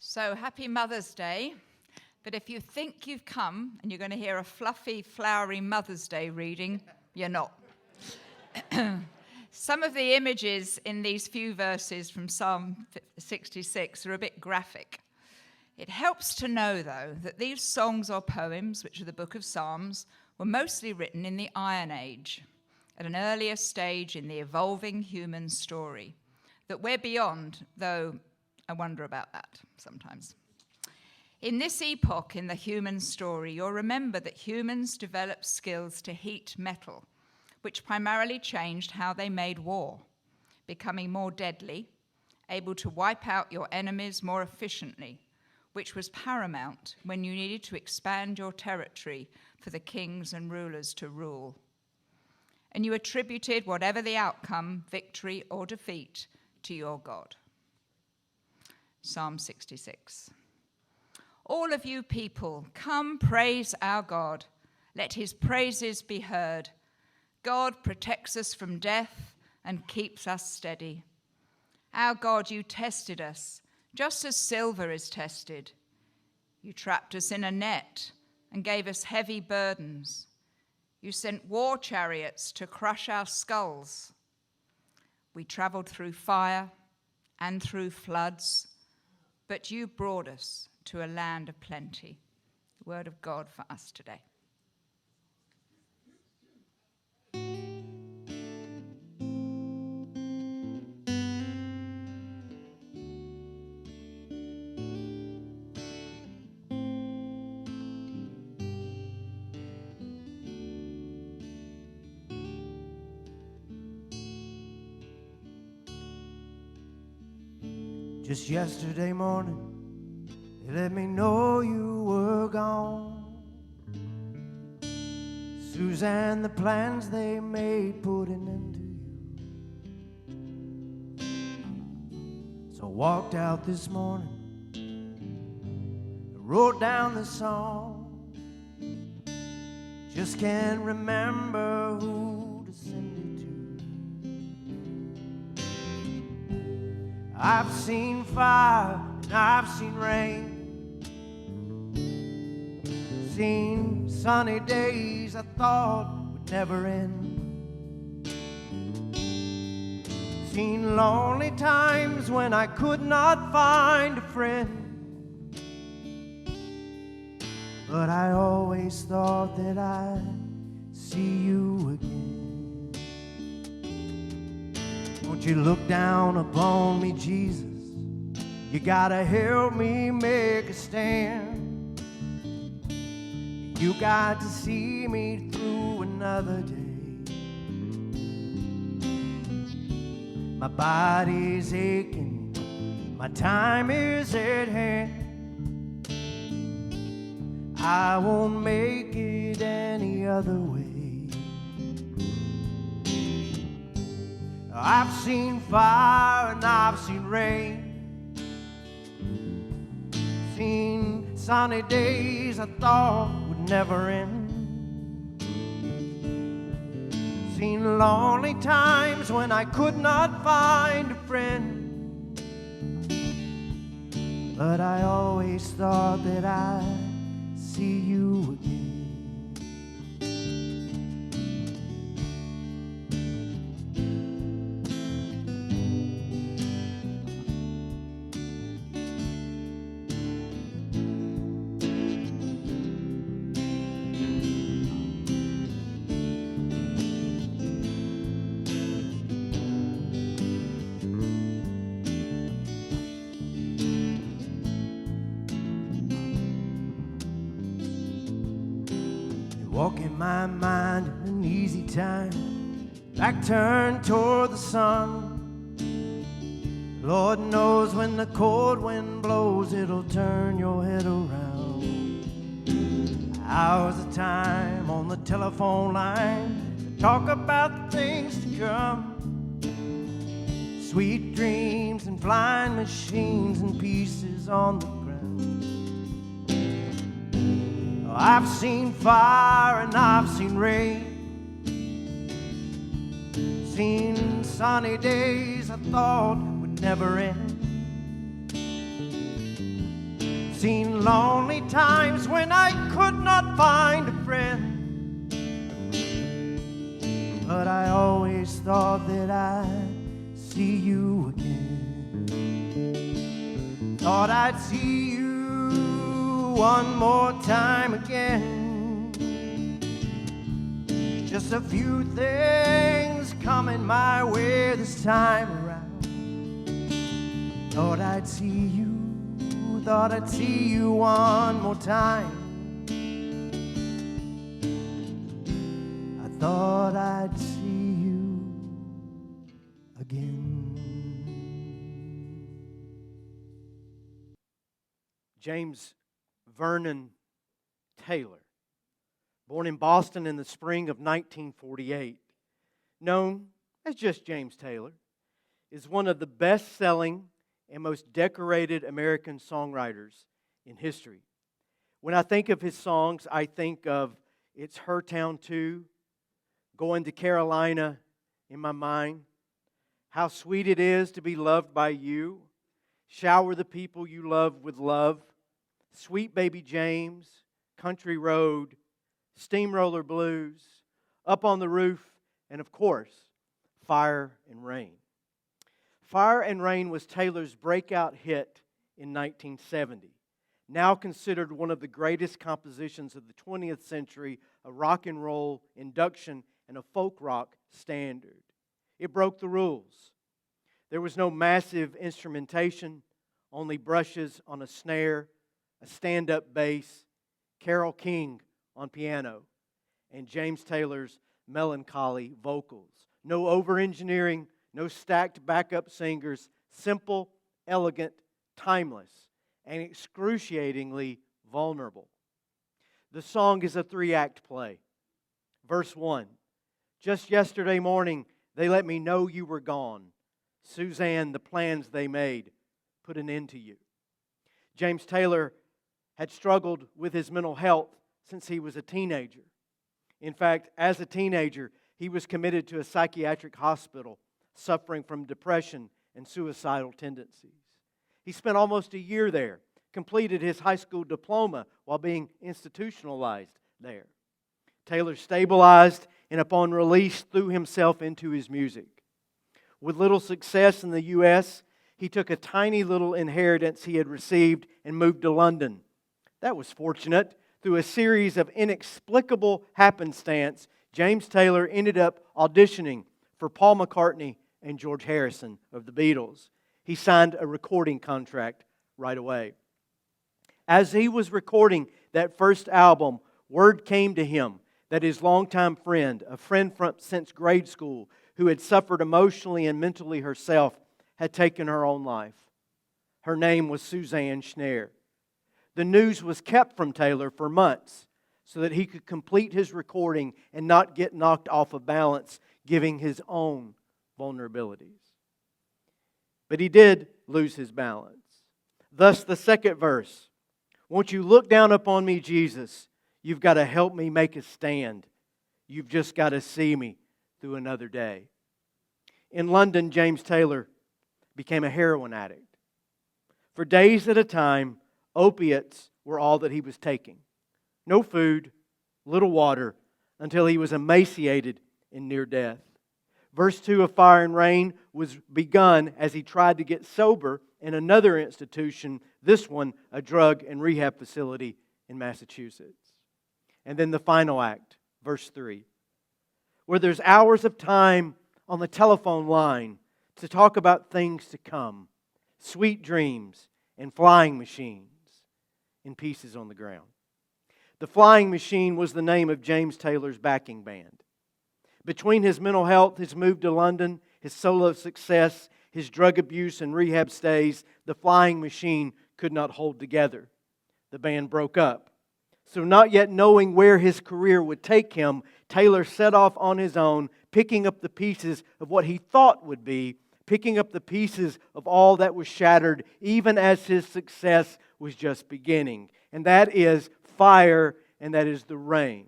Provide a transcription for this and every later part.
So happy Mother's Day. But if you think you've come and you're going to hear a fluffy, flowery Mother's Day reading, you're not. Some of the images in these few verses from Psalm 66 are a bit graphic. It helps to know, though, that these songs or poems, which are the book of Psalms, were mostly written in the Iron Age, at an earlier stage in the evolving human story, that we're beyond, though I wonder about that sometimes. In this epoch in the human story, you'll remember that humans developed skills to heat metal, which primarily changed how they made war, becoming more deadly, able to wipe out your enemies more efficiently, which was paramount when you needed to expand your territory for the kings and rulers to rule. And you attributed whatever the outcome, victory or defeat, to your God. Psalm 66. All of you people, come praise our God. Let his praises be heard. God protects us from death and keeps us steady. Our God, you tested us, just as silver is tested. You trapped us in a net and gave us heavy burdens. You sent war chariots to crush our skulls. We traveled through fire and through floods, but you brought us to a land of plenty. The word of God for us today. Just yesterday morning, they let me know you were gone. Suzanne, the plans they made put an end to you. So I walked out this morning, wrote down the song. Just can't remember who to send it to. I've seen fire and I've seen rain, seen sunny days I thought would never end, seen lonely times when I could not find a friend, but I always thought that I'd see you again. Won't you look down upon me, Jesus? You gotta help me make a stand. You got to see me through another day. My body's aching, my time is at hand. I won't make it any other way. I've seen fire and I've seen rain, seen sunny days I thought would never end, seen lonely times when I could not find a friend, but I always thought that I'd see you again. Walk in my mind in an easy time, back turned toward the sun. Lord knows when the cold wind blows, it'll turn your head around. Hours of time on the telephone line to talk about the things to come. Sweet dreams and flying machines and pieces on the ground. I've seen fire and I've seen rain, seen sunny days I thought would never end, Seen lonely times when I could not find a friend, but I always thought that I'd see you again. Thought I'd see you one more time again. Just a few things coming my way this time around. Thought I'd see you one more time. I thought I'd see you again. James Vernon Taylor, born in Boston in the spring of 1948, known as just James Taylor, is one of the best-selling and most decorated American songwriters in history. When I think of his songs, I think of It's Her Town Too, Going to Carolina in my mind, How Sweet It Is to Be Loved by You, Shower the People You Love with Love, Sweet Baby James, Country Road, Steamroller Blues, Up on the Roof, and of course, Fire and Rain. Fire and Rain was Taylor's breakout hit in 1970, now considered one of the greatest compositions of the 20th century, a rock and roll induction and a folk rock standard. It broke the rules. There was no massive instrumentation, only brushes on a snare, a stand-up bass, Carole King on piano, and James Taylor's melancholy vocals. No over-engineering, no stacked backup singers, simple, elegant, timeless, and excruciatingly vulnerable. The song is a 3-act play. Verse 1, just yesterday morning, they let me know you were gone. Suzanne, the plans they made put an end to you. James Taylor had struggled with his mental health since he was a teenager. In fact, as a teenager, he was committed to a psychiatric hospital, suffering from depression and suicidal tendencies. He spent almost a year there, completed his high school diploma while being institutionalized there. Taylor stabilized and upon release threw himself into his music. With little success in the U.S., he took a tiny little inheritance he had received and moved to London. That was fortunate. Through a series of inexplicable happenstance, James Taylor ended up auditioning for Paul McCartney and George Harrison of the Beatles. He signed a recording contract right away. As he was recording that first album, word came to him that his longtime friend, a friend from since grade school, who had suffered emotionally and mentally herself, had taken her own life. Her name was Suzanne Schnare. The news was kept from Taylor for months so that he could complete his recording and not get knocked off of balance, giving his own vulnerabilities. But he did lose his balance. Thus, the second verse, won't you look down upon me, Jesus? You've got to help me make a stand. You've just got to see me through another day. In London, James Taylor became a heroin addict. For days at a time, opiates were all that he was taking. No food, little water, until he was emaciated and near death. Verse 2 of Fire and Rain was begun as he tried to get sober in another institution, this one a drug and rehab facility in Massachusetts. And then the final act, verse 3, where there's hours of time on the telephone line to talk about things to come, sweet dreams and flying machines in pieces on the ground. The Flying Machine was the name of James Taylor's backing band. Between his mental health, his move to London, his solo success, his drug abuse and rehab stays, the Flying Machine could not hold together. The band broke up. So not yet knowing where his career would take him, Taylor set off on his own, picking up the pieces of what he thought would be, picking up the pieces of all that was shattered, even as his success was just beginning. And that is fire, and that is the rain.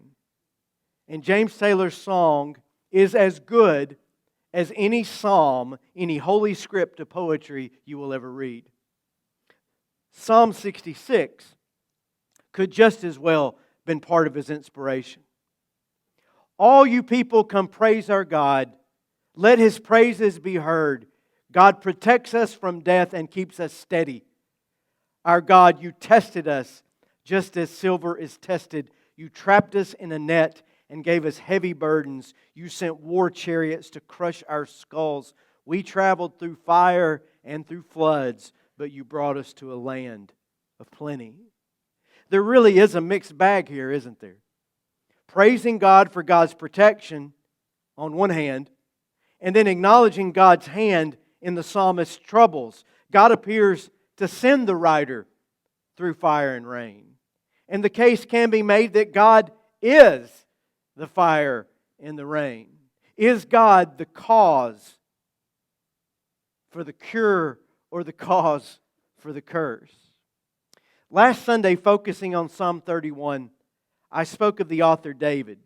And James Taylor's song is as good as any psalm, any holy script of poetry you will ever read. Psalm 66 could just as well been part of his inspiration. All you people come praise our God. Let His praises be heard. God protects us from death and keeps us steady. Our God, you tested us just as silver is tested. You trapped us in a net and gave us heavy burdens. You sent war chariots to crush our skulls. We traveled through fire and through floods, but you brought us to a land of plenty. There really is a mixed bag here, isn't there? Praising God for God's protection on one hand, and then acknowledging God's hand in the psalmist's troubles. God appears to send the writer through fire and rain. And the case can be made that God is the fire and the rain. Is God the cause for the cure or the cause for the curse? Last Sunday, focusing on Psalm 31, I spoke of the author David,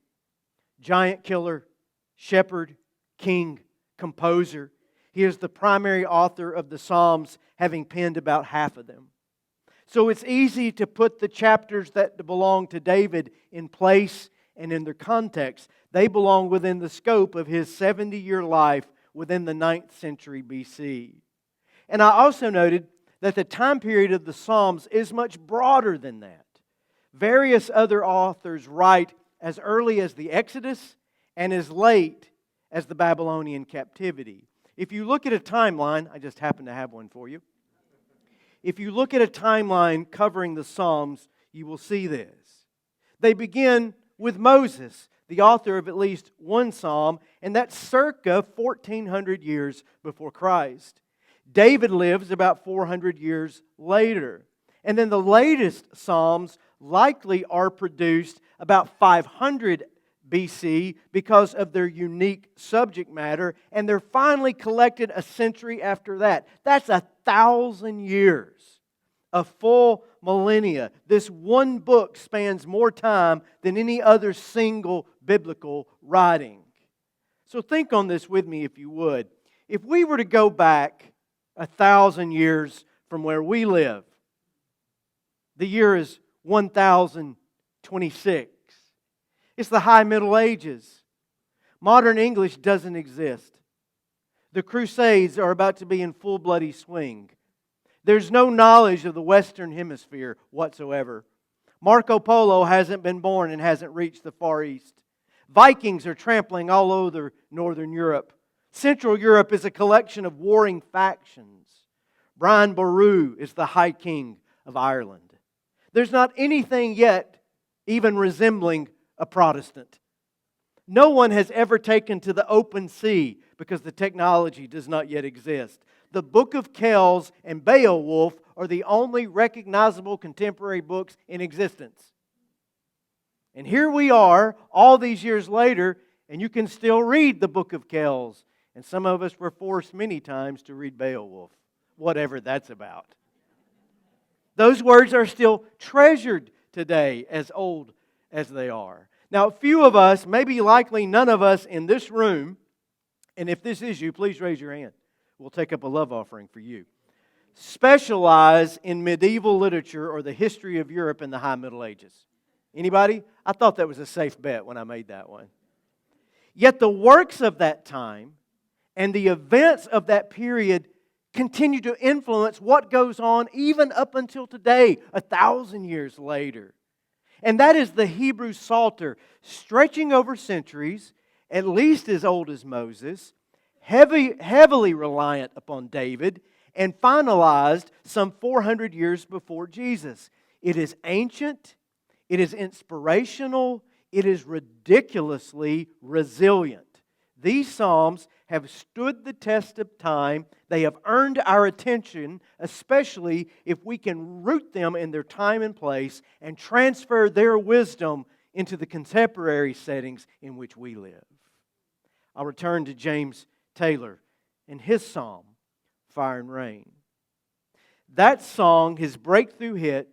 giant killer, shepherd, king, composer. He is the primary author of the Psalms, having penned about half of them. So it's easy to put the chapters that belong to David in place and in their context. They belong within the scope of his 70-year life within the 9th century BC. And I also noted that the time period of the Psalms is much broader than that. Various other authors write as early as the Exodus and as late as the Babylonian captivity. If you look at a timeline, I just happen to have one for you. If you look at a timeline covering the Psalms, you will see this. They begin with Moses, the author of at least one psalm, and that's circa 1400 years before Christ. David lives about 400 years later. And then the latest psalms likely are produced about 500 BC because of their unique subject matter, and they're finally collected a century after that. That's 1,000 years, a full millennia. This one book spans more time than any other single biblical writing. So think on this with me if you would. If we were to go back 1,000 years from where we live, the year is 1026. It's the High Middle Ages. Modern English doesn't exist. The Crusades are about to be in full bloody swing. There's no knowledge of the Western Hemisphere whatsoever. Marco Polo hasn't been born and hasn't reached the Far East. Vikings are trampling all over Northern Europe. Central Europe is a collection of warring factions. Brian Boru is the High King of Ireland. There's not anything yet even resembling a Protestant. No one has ever taken to the open sea because the technology does not yet exist. The Book of Kells and Beowulf are the only recognizable contemporary books in existence. And here we are, all these years later, and you can still read the Book of Kells. And some of us were forced many times to read Beowulf, whatever that's about. Those words are still treasured today, as old as they are. Now, a few of us, maybe likely none of us in this room, and if this is you, please raise your hand. We'll take up a love offering for you. Specialize in medieval literature or the history of Europe in the High Middle Ages. Anybody? I thought that was a safe bet when I made that one. Yet the works of that time and the events of that period continue to influence what goes on even up until today, 1,000 years later. And that is the Hebrew Psalter, stretching over centuries, at least as old as Moses, heavily reliant upon David, and finalized some 400 years before Jesus. It is ancient, it is inspirational, it is ridiculously resilient. These Psalms have stood the test of time. They have earned our attention, especially if we can root them in their time and place and transfer their wisdom into the contemporary settings in which we live. I'll return to James Taylor and his psalm, Fire and Rain. That song, his breakthrough hit,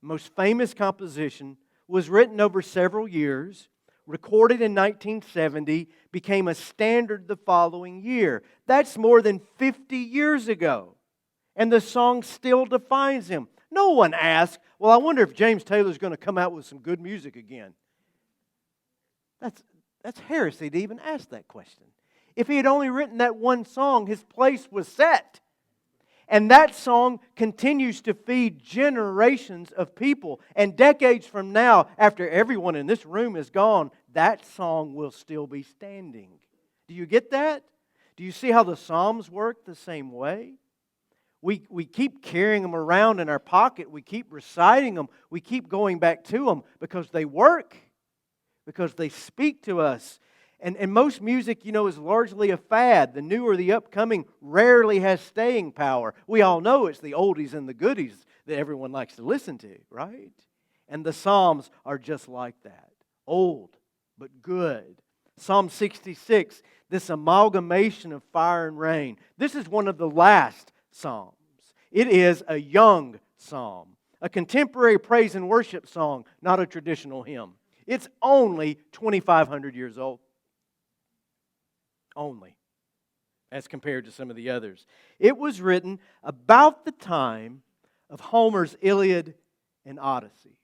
most famous composition, was written over several years, recorded in 1970, became a standard the following year. That's more than 50 years ago. And the song still defines him. No one asked, well, I wonder if James Taylor's going to come out with some good music again. That's heresy to even ask that question. If he had only written that one song, his place was set. And that song continues to feed generations of people. And decades from now, after everyone in this room is gone, that song will still be standing. Do you get that? Do you see how the Psalms work the same way? We keep carrying them around in our pocket. We keep reciting them. We keep going back to them because they work, because they speak to us. And most music, is largely a fad. The new or the upcoming rarely has staying power. We all know it's the oldies and the goodies that everyone likes to listen to, right? And the Psalms are just like that. Old, but good. Psalm 66, this amalgamation of fire and rain. This is one of the last Psalms. It is a young psalm, a contemporary praise and worship song, not a traditional hymn. It's only 2,500 years old. Only, as compared to some of the others. It was written about the time of Homer's Iliad and Odyssey.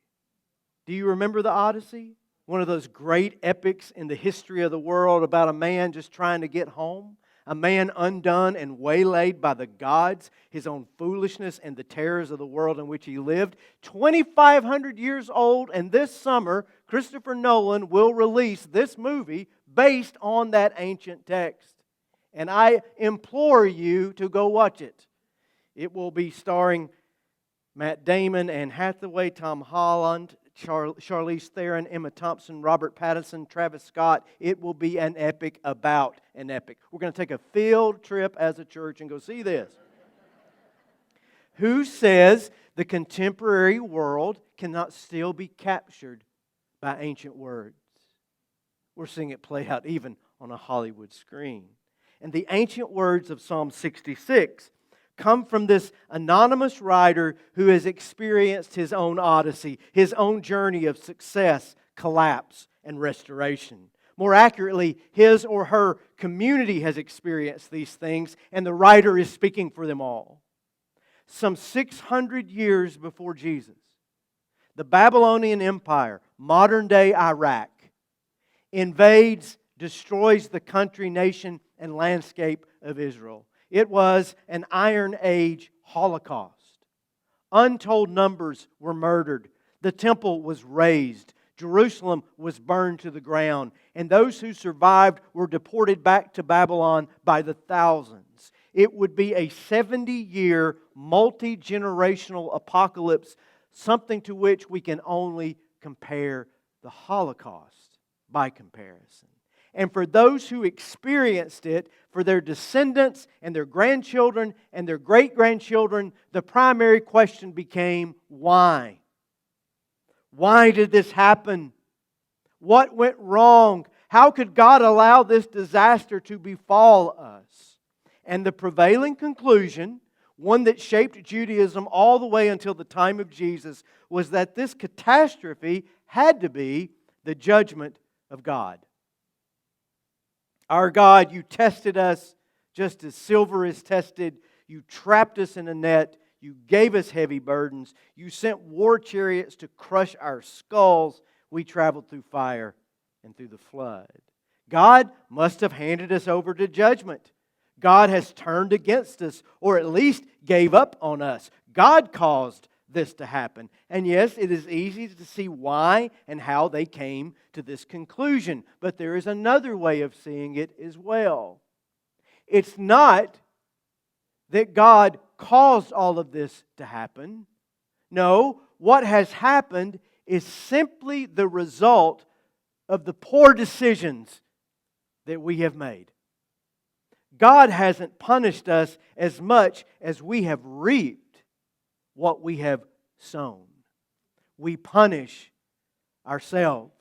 Do you remember the Odyssey? One of those great epics in the history of the world about a man just trying to get home. A man undone and waylaid by the gods, his own foolishness and the terrors of the world in which he lived. 2,500 years old, and this summer, Christopher Nolan will release this movie based on that ancient text. And I implore you to go watch it. It will be starring Matt Damon, Anne Hathaway, Tom Holland, Charlize Theron, Emma Thompson, Robert Pattinson, Travis Scott. It will be an epic about an epic. We're going to take a field trip as a church and go see this. Who says the contemporary world cannot still be captured by ancient words? We're seeing it play out even on a Hollywood screen. And the ancient words of Psalm 66 come from this anonymous writer who has experienced his own odyssey, his own journey of success, collapse, and restoration. More accurately, his or her community has experienced these things, and the writer is speaking for them all. Some 600 years before Jesus, the Babylonian Empire, modern-day Iraq, invades, destroys the country, nation, and landscape of Israel. It was an Iron Age Holocaust. Untold numbers were murdered. The temple was razed. Jerusalem was burned to the ground. And those who survived were deported back to Babylon by the thousands. It would be a 70-year, multi-generational apocalypse, something to which we can only compare the Holocaust by comparison. And for those who experienced it, for their descendants and their grandchildren and their great-grandchildren, the primary question became, why? Why did this happen? What went wrong? How could God allow this disaster to befall us? And the prevailing conclusion, one that shaped Judaism all the way until the time of Jesus, was that this catastrophe had to be the judgment of God. Our God, you tested us just as silver is tested. You trapped us in a net. You gave us heavy burdens. You sent war chariots to crush our skulls. We traveled through fire and through the flood. God must have handed us over to judgment. God has turned against us, or at least gave up on us. God caused this to happen. And yes, it is easy to see why and how they came to this conclusion. But there is another way of seeing it as well. It's not that God caused all of this to happen. No, what has happened is simply the result of the poor decisions that we have made. God hasn't punished us as much as we have reaped what we have sown. We punish ourselves.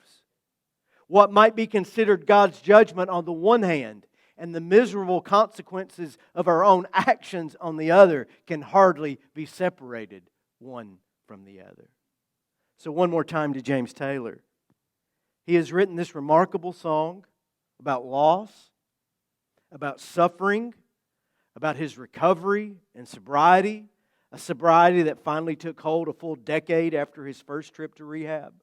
What might be considered God's judgment on the one hand and the miserable consequences of our own actions on the other can hardly be separated one from the other. So one more time to James Taylor. He has written this remarkable song about loss, about suffering, about his recovery and sobriety, a sobriety that finally took hold a full decade after his first trip to rehab.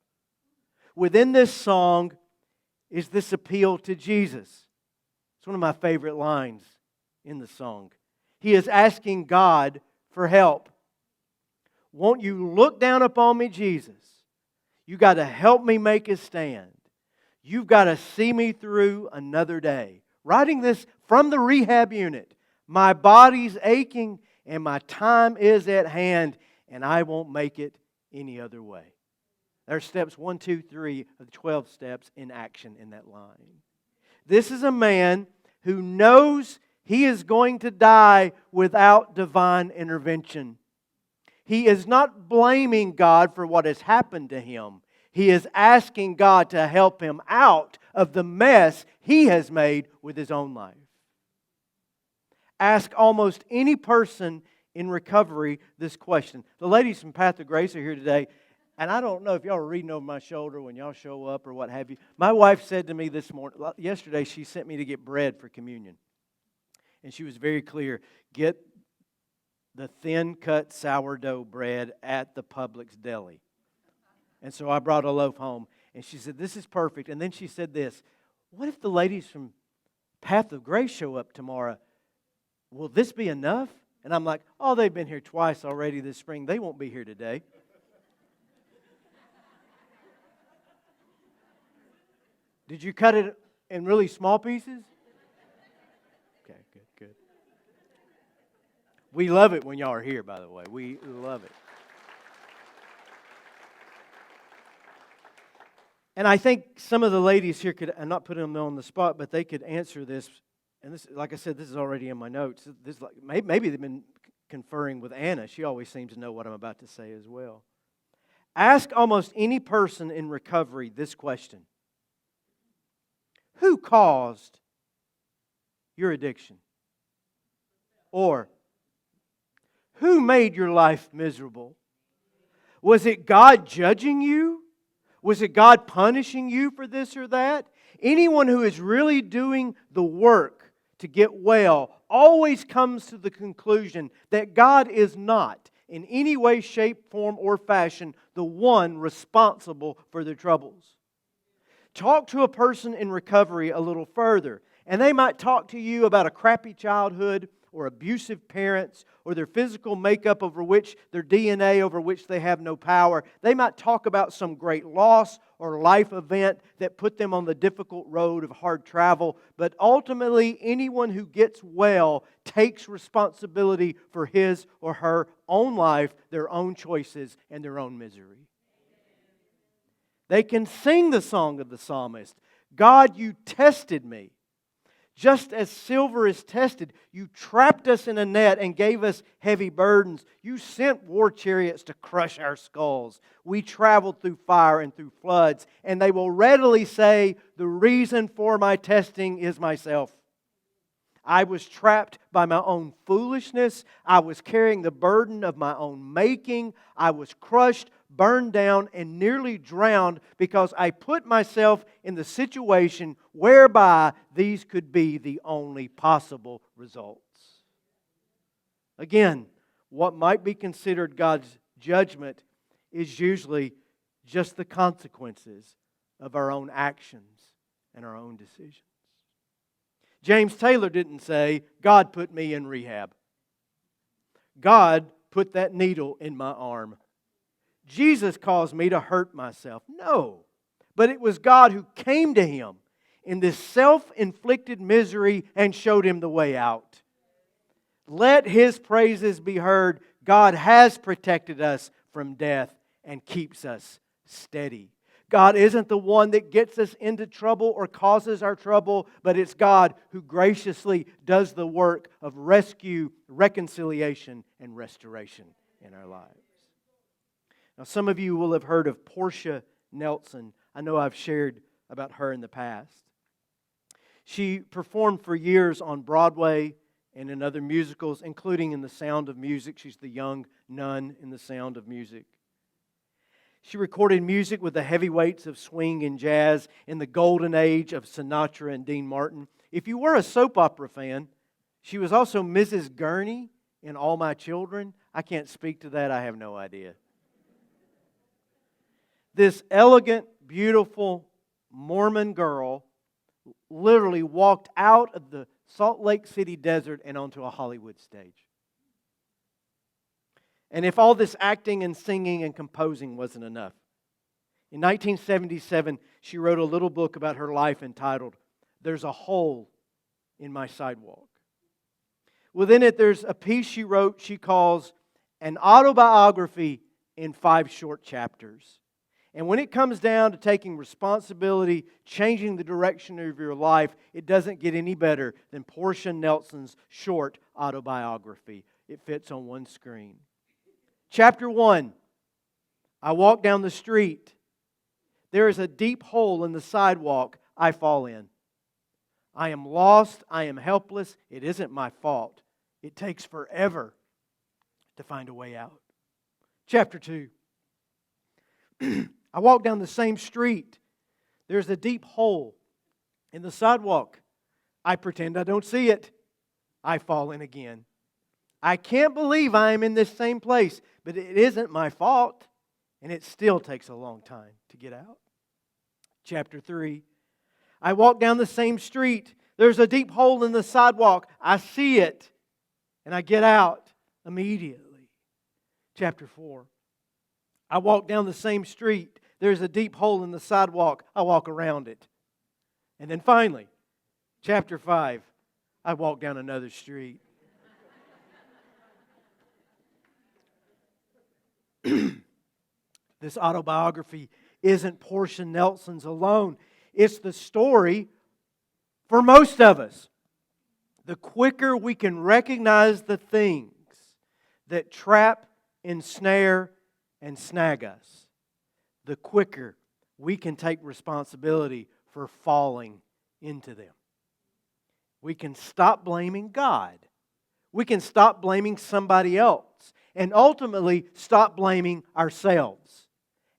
Within this song is this appeal to Jesus. It's one of my favorite lines in the song. He is asking God for help. Won't you look down upon me, Jesus? You got to help me make a stand. You've got to see me through another day. Writing this from the rehab unit. My body's aching and my time is at hand, and I won't make it any other way. There's steps 1, 2, 3 of the 12 steps in action in that line. This is a man who knows he is going to die without divine intervention. He is not blaming God for what has happened to him. He is asking God to help him out of the mess he has made with his own life. Ask almost any person in recovery this question. The ladies from Path of Grace are here today, and I don't know if y'all are reading over my shoulder when y'all show up or what have you. My wife said to me yesterday, she sent me to get bread for communion. And she was very clear, get the thin-cut sourdough bread at the Publix deli. And so I brought a loaf home, and she said, this is perfect. And then she said this, what if the ladies from Path of Grace show up tomorrow? Will this be enough? And I'm like, oh, they've been here twice already this spring. They won't be here today. Did you cut it in really small pieces? Okay, good. We love it when y'all are here, by the way. We love it. And I think some of the ladies here could, I'm not putting them on the spot, but they could answer this. And this, like I said, this is already in my notes. This, maybe they've been conferring with Anna. She always seems to know what I'm about to say as well. Ask almost any person in recovery this question. Who caused your addiction? Or, who made your life miserable? Was it God judging you? Was it God punishing you for this or that? Anyone who is really doing the work to get well always comes to the conclusion that God is not, in any way, shape, form, or fashion, the one responsible for their troubles. Talk to a person in recovery a little further, and they might talk to you about a crappy childhood or abusive parents or their physical makeup over which, their DNA over which they have no power. They might talk about some great loss or life event that put them on the difficult road of hard travel. But ultimately, anyone who gets well takes responsibility for his or her own life, their own choices, and their own misery. They can sing the song of the psalmist, God, you tested me. Just as silver is tested, you trapped us in a net and gave us heavy burdens. You sent war chariots to crush our skulls. We traveled through fire and through floods, and they will readily say, the reason for my testing is myself. I was trapped by my own foolishness. I was carrying the burden of my own making. I was crushed, burned down, and nearly drowned because I put myself in the situation whereby these could be the only possible results. Again, what might be considered God's judgment is usually just the consequences of our own actions and our own decisions. James Taylor didn't say, God put me in rehab. God put that needle in my arm. Jesus caused me to hurt myself. No. But it was God who came to him in this self-inflicted misery and showed him the way out. Let His praises be heard. God has protected us from death and keeps us steady. God isn't the one that gets us into trouble or causes our trouble, but it's God who graciously does the work of rescue, reconciliation, and restoration in our lives. Now, some of you will have heard of Portia Nelson. I know I've shared about her in the past. She performed for years on Broadway and in other musicals, including in The Sound of Music. She's the young nun in The Sound of Music. She recorded music with the heavyweights of swing and jazz in the golden age of Sinatra and Dean Martin. If you were a soap opera fan, she was also Mrs. Gurney in All My Children. I can't speak to that. I have no idea. This elegant, beautiful Mormon girl literally walked out of the Salt Lake City desert and onto a Hollywood stage. And if all this acting and singing and composing wasn't enough, in 1977, she wrote a little book about her life entitled, "There's a Hole in My Sidewalk." Within it, there's a piece she wrote she calls an autobiography in 5 short chapters. And when it comes down to taking responsibility, changing the direction of your life, it doesn't get any better than Portia Nelson's short autobiography. It fits on one screen. Chapter 1, I walk down the street. There is a deep hole in the sidewalk I fall in. I am lost. I am helpless. It isn't my fault. It takes forever to find a way out. Chapter 2. I walk down the same street. There's a deep hole in the sidewalk. I pretend I don't see it. I fall in again. I can't believe I am in this same place, but it isn't my fault, and it still takes a long time to get out. Chapter 3. I walk down the same street. There's a deep hole in the sidewalk. I see it, and I get out immediately. Chapter 4. I walk down the same street. There's a deep hole in the sidewalk. I walk around it. And then finally, chapter 5, I walk down another street. This autobiography isn't Portia Nelson's alone. It's the story for most of us. The quicker we can recognize the things that trap, ensnare, and snag us, the quicker we can take responsibility for falling into them. We can stop blaming God. We can stop blaming somebody else. And ultimately stop blaming ourselves.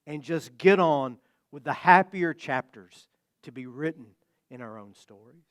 And just get on with the happier chapters to be written in our own stories.